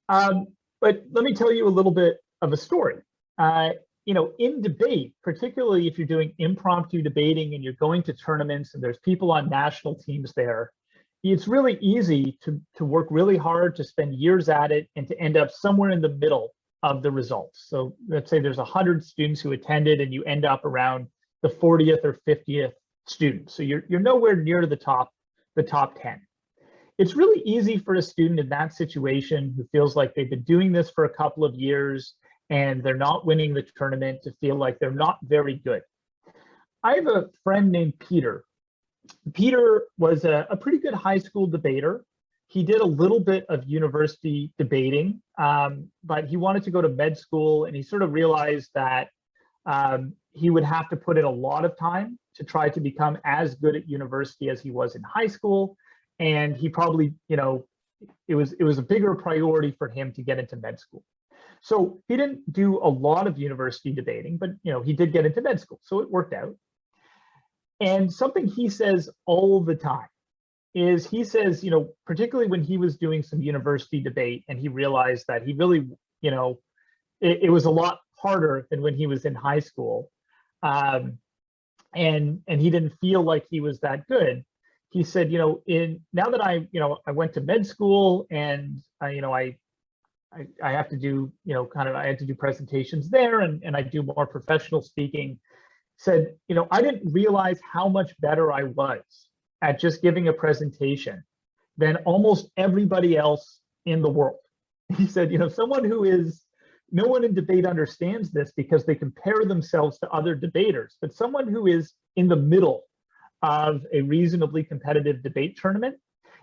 But let me tell you a little bit of a story. In debate, particularly if you're doing impromptu debating and you're going to tournaments and there's people on national teams there, it's really easy to work really hard, to spend years at it, and to end up somewhere in the middle of the results. So let's say there's 100 students who attended and you end up around the 40th or 50th student. So you're nowhere near the top 10. It's really easy for a student in that situation who feels like they've been doing this for a couple of years and they're not winning the tournament to feel like they're not very good. I have a friend named Peter. Peter was a pretty good high school debater. He did a little bit of university debating, but he wanted to go to med school, and he sort of realized that he would have to put in a lot of time to try to become as good at university as he was in high school. And he probably, it was a bigger priority for him to get into med school. So he didn't do a lot of university debating, but he did get into med school, so it worked out. And something he says all the time is, he says, particularly when he was doing some university debate and he realized that he really, it was a lot harder than when he was in high school. And he didn't feel like he was that good. He said, now that I went to med school and I have to do, I had to do presentations there, and I do more professional speaking. Said, I didn't realize how much better I was at just giving a presentation than almost everybody else in the world. He said, no one in debate understands this because they compare themselves to other debaters, but someone who is in the middle of a reasonably competitive debate tournament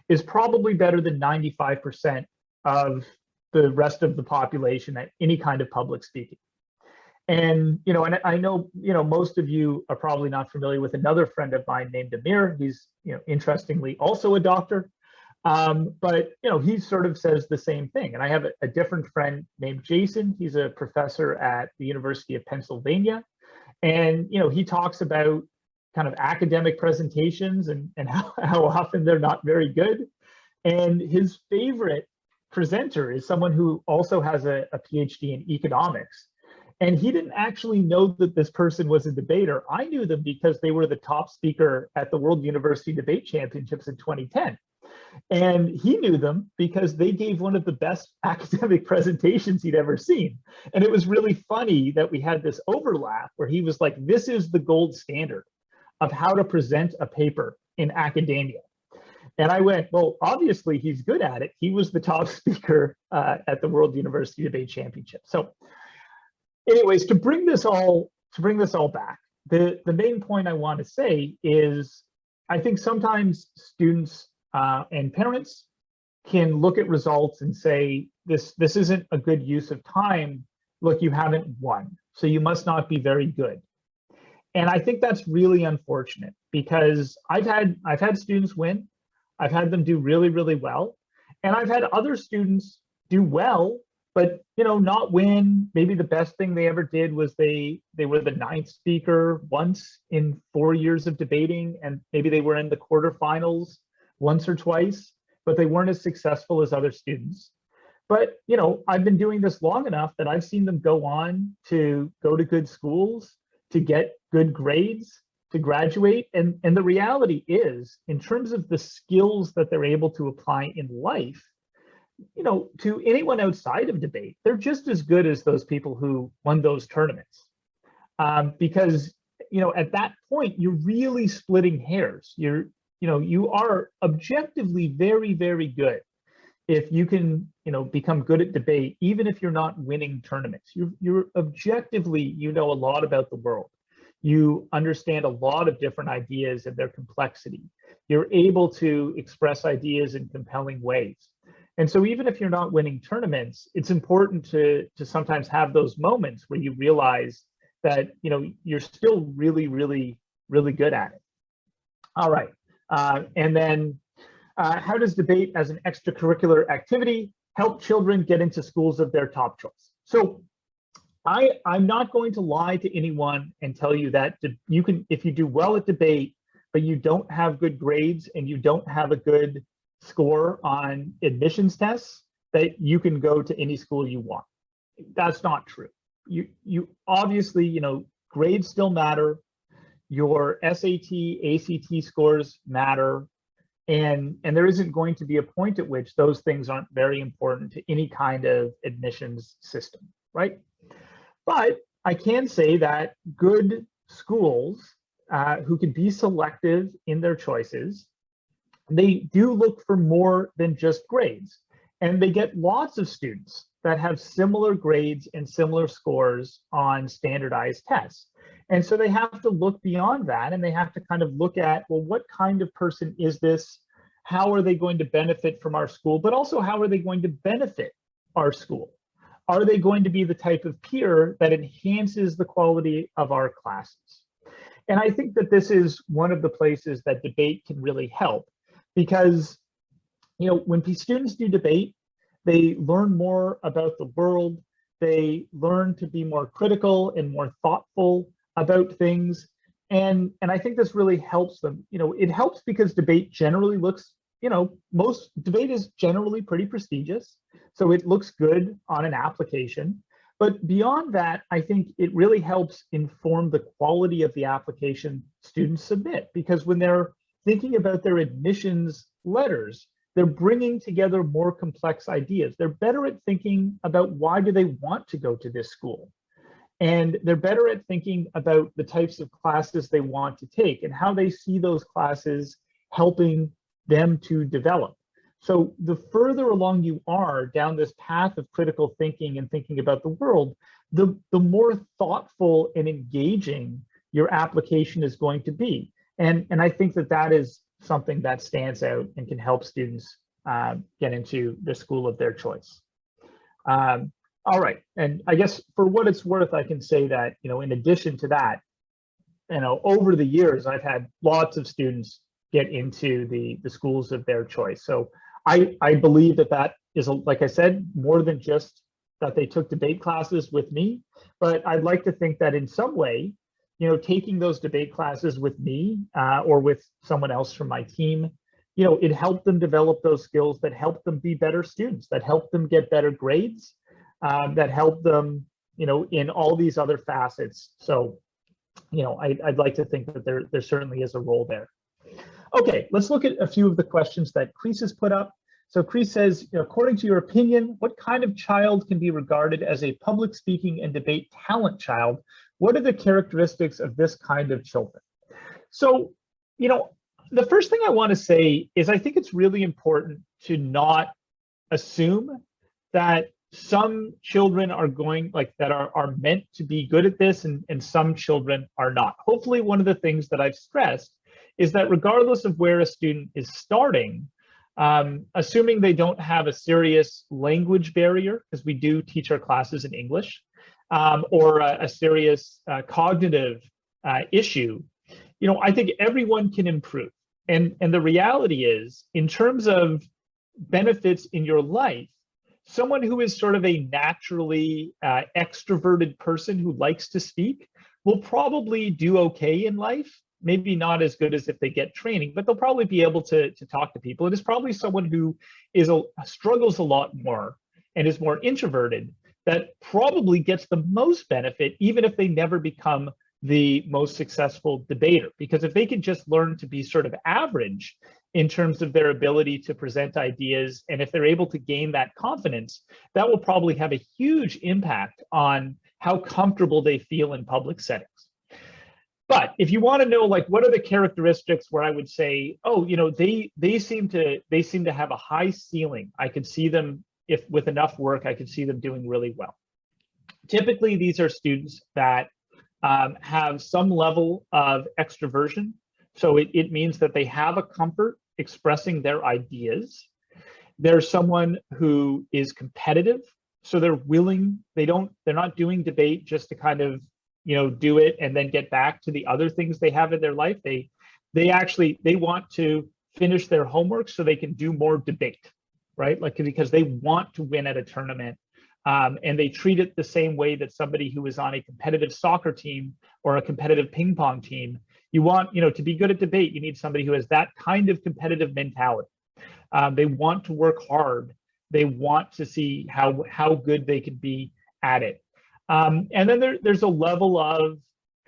is probably better than 95% of the rest of the population at any kind of public speaking. And, and I know, most of you are probably not familiar with another friend of mine named Amir. He's, interestingly, also a doctor. But, he sort of says the same thing. And I have a different friend named Jason. He's a professor at the University of Pennsylvania. And, he talks about kind of academic presentations and how often they're not very good. And his favorite presenter is someone who also has a PhD in economics. And he didn't actually know that this person was a debater. I knew them because they were the top speaker at the World University Debate Championships in 2010. And he knew them because they gave one of the best academic presentations he'd ever seen. And it was really funny that we had this overlap where he was like, this is the gold standard of how to present a paper in academia. And I went, well, obviously he's good at it. He was the top speaker at the World University Debate Championship. So anyways, to bring this all back, the main point I want to say is, I think sometimes students and parents can look at results and say, this isn't a good use of time. Look, you haven't won, so you must not be very good. And I think that's really unfortunate, because I've had students win, I've had them do really, really well, and I've had other students do well, but not win. Maybe the best thing they ever did was they were the 9th speaker once in 4 years of debating, and maybe they were in the quarterfinals once or twice, but they weren't as successful as other students. But I've been doing this long enough that I've seen them go on to go to good schools, to get good grades, to graduate. And the reality is, in terms of the skills that they're able to apply in life, to anyone outside of debate, they're just as good as those people who won those tournaments. Because, at that point, you're really splitting hairs. You are objectively very, very good if you can, become good at debate, even if you're not winning tournaments. You're objectively, a lot about the world. You understand a lot of different ideas and their complexity. You're able to express ideas in compelling ways. And so even if you're not winning tournaments, it's important to sometimes have those moments where you realize that, you're still really, really, really good at it. All right. And then how does debate as an extracurricular activity help children get into schools of their top choice? So I'm not going to lie to anyone and tell you that you can, if you do well at debate, but you don't have good grades and you don't have a good score on admissions tests, that you can go to any school you want. That's not true. You obviously, you know, grades still matter. Your SAT, ACT scores matter. And there isn't going to be a point at which those things aren't very important to any kind of admissions system, right? But I can say that good schools who can be selective in their choices, they do look for more than just grades. And they get lots of students that have similar grades and similar scores on standardized tests. And so they have to look beyond that, and they have to kind of look at, well, what kind of person is this? How are they going to benefit from our school? But also, how are they going to benefit our school? Are they going to be the type of peer that enhances the quality of our classes? And I think that this is one of the places that debate can really help, because, you know, when students do debate, they learn more about the world. They learn to be more critical and more thoughtful about things. And I think this really helps them. You know, it helps because debate generally looks, you know, most debate is generally pretty prestigious. So it looks good on an application. But beyond that, I think it really helps inform the quality of the application students submit, because when they're thinking about their admissions letters, they're bringing together more complex ideas. They're better at thinking about why do they want to go to this school. And they're better at thinking about the types of classes they want to take and how they see those classes helping them to develop. So the further along you are down this path of critical thinking and thinking about the world, the more thoughtful and engaging your application is going to be. And I think that that is something that stands out and can help students get into the school of their choice. All right, and I guess for what it's worth, I can say that, you know, in addition to that, you know, over the years, I've had lots of students get into the schools of their choice. So I believe that that is, like I said, more than just that they took debate classes with me, but I'd like to think that in some way, you know, taking those debate classes with me or with someone else from my team, you know, it helped them develop those skills that helped them be better students, that helped them get better grades, that helped them, you know, in all these other facets. So, you know, I'd like to think that there certainly is a role there. Okay, let's look at a few of the questions that Chris has put up. So Chris says, you know, according to your opinion, what kind of child can be regarded as a public speaking and debate talent child? What are the characteristics of this kind of children? So, you know, the first thing I want to say is I think it's really important to not assume that some children are going like that are meant to be good at this and some children are not. Hopefully, one of the things that I've stressed is that regardless of where a student is starting, assuming they don't have a serious language barrier, because we do teach our classes in English, or a serious cognitive issue, you know, I think everyone can improve. And the reality is, in terms of benefits in your life, someone who is sort of a naturally extroverted person who likes to speak will probably do okay in life. Maybe not as good as if they get training, but they'll probably be able to talk to people. And it's probably someone who struggles a lot more and is more introverted that probably gets the most benefit, even if they never become the most successful debater. Because if they can just learn to be sort of average in terms of their ability to present ideas, and if they're able to gain that confidence, that will probably have a huge impact on how comfortable they feel in public settings. But if you want to know, like, what are the characteristics where I would say, oh, you know, they seem to have a high ceiling. I could see them, if with enough work, I could see them doing really well. Typically, these are students that have some level of extroversion. So it means that they have a comfort expressing their ideas. They're someone who is competitive. So they're willing, they're not doing debate just to kind of, you know, do it and then get back to the other things they have in their life. They they want to finish their homework so they can do more debate, right? Like, because they want to win at a tournament. And they treat it the same way that somebody who is on a competitive soccer team or a competitive ping pong team, you want, to be good at debate, you need somebody who has that kind of competitive mentality. They want to work hard. They want to see how good they can be at it. And then there's a level of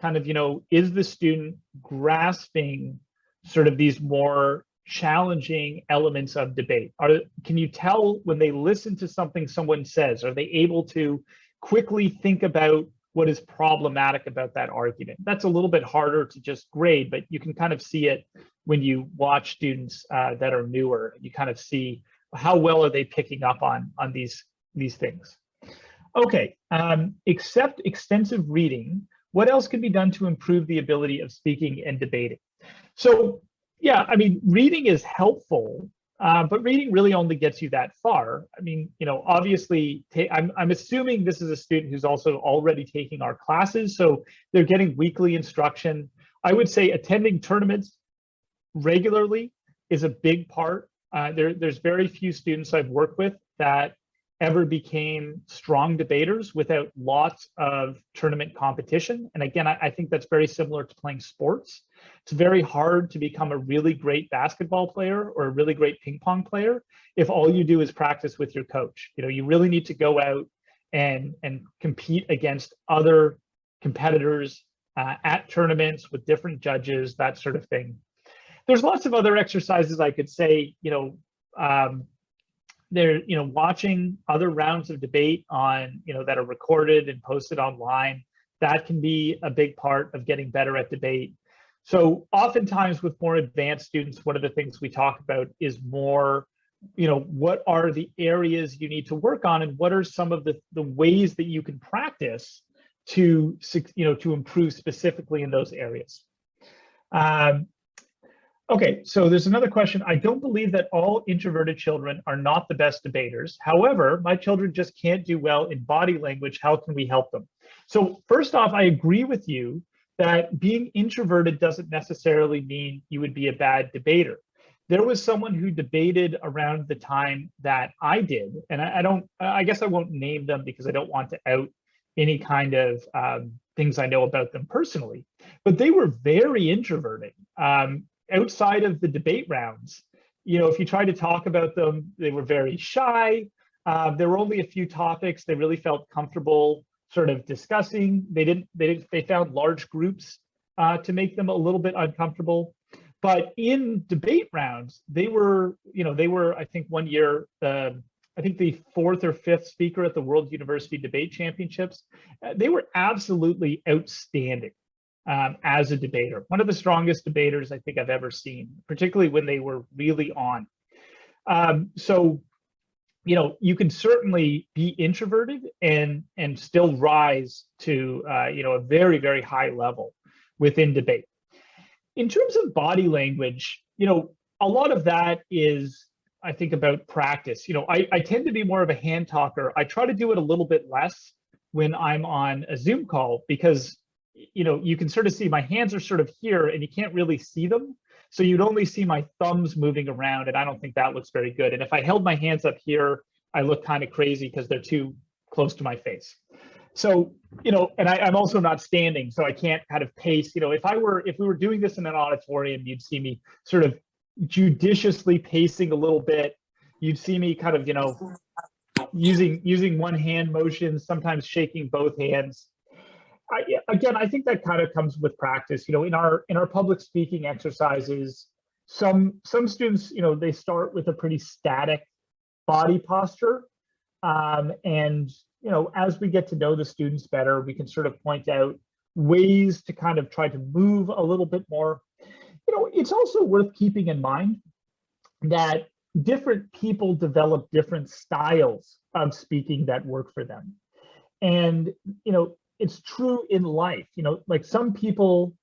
kind of, is the student grasping sort of these more challenging elements of debate? Can you tell when they listen to something someone says, are they able to quickly think about what is problematic about that argument? That's a little bit harder to just grade, but you can kind of see it when you watch students that are newer. You kind of see how well are they picking up on these things. Okay, except extensive reading, what else can be done to improve the ability of speaking and debating? So yeah, I mean, reading is helpful, but reading really only gets you that far. I mean, obviously, I'm assuming this is a student who's also already taking our classes, so they're getting weekly instruction. I would say attending tournaments regularly is a big part. There's very few students I've worked with that ever became strong debaters without lots of tournament competition. And again, I think that's very similar to playing sports. It's very hard to become a really great basketball player or a really great ping pong player if all you do is practice with your coach. You really need to go out and compete against other competitors at tournaments with different judges, that sort of thing. There's lots of other exercises I could say, they're watching other rounds of debate on that are recorded and posted online. That can be a big part of getting better at debate. So oftentimes with more advanced students, one of the things we talk about is more, what are the areas you need to work on, and what are some of the ways that you can practice to improve specifically in those areas. Okay, so there's another question. I don't believe that all introverted children are not the best debaters. However, my children just can't do well in body language. How can we help them? So first off, I agree with you that being introverted doesn't necessarily mean you would be a bad debater. There was someone who debated around the time that I did, and I guess I won't name them because I don't want to out any kind of things I know about them personally, but they were very introverted. Outside of the debate rounds, if you try to talk about them, they were very shy. There were only a few topics they really felt comfortable sort of discussing. They found large groups to make them a little bit uncomfortable. But in debate rounds, they were, I think one year, I think the 4th or 5th speaker at the World University Debate Championships. They were absolutely outstanding. As a debater, one of the strongest debaters I think I've ever seen, particularly when they were really on. So, you can certainly be introverted and still rise to, a very, very high level within debate. In terms of body language, a lot of that is, I think, about practice. I tend to be more of a hand talker. I try to do it a little bit less when I'm on a Zoom call because you can sort of see my hands are sort of here and you can't really see them. So you'd only see my thumbs moving around, and I don't think that looks very good. And if I held my hands up here, I look kind of crazy because they're too close to my face. So, and I'm also not standing, so I can't kind of pace. If we were doing this in an auditorium, you'd see me sort of judiciously pacing a little bit. You'd see me kind of, using one hand motion, sometimes shaking both hands. Again, I think that kind of comes with practice. In our public speaking exercises, some students, they start with a pretty static body posture, and as we get to know the students better, we can sort of point out ways to kind of try to move a little bit more. It's also worth keeping in mind that different people develop different styles of speaking that work for them, and it's true in life. Like some people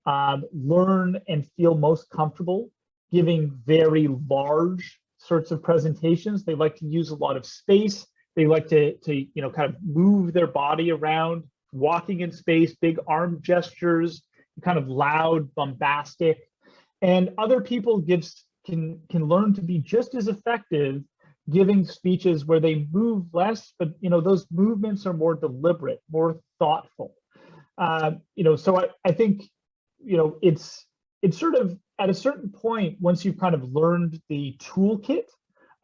learn and feel most comfortable giving very large sorts of presentations. They like to use a lot of space. They like to kind of move their body around, walking in space, big arm gestures, kind of loud, bombastic. And other people can learn to be just as effective giving speeches where they move less, but those movements are more deliberate, more thoughtful. So I think it's sort of at a certain point, once you've kind of learned the toolkit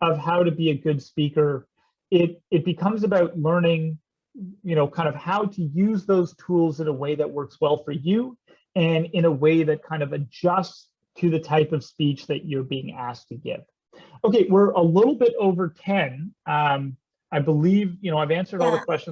of how to be a good speaker, it becomes about learning kind of how to use those tools in a way that works well for you and in a way that kind of adjusts to the type of speech that you're being asked to give. Okay, we're a little bit over 10. I believe, I've answered all the questions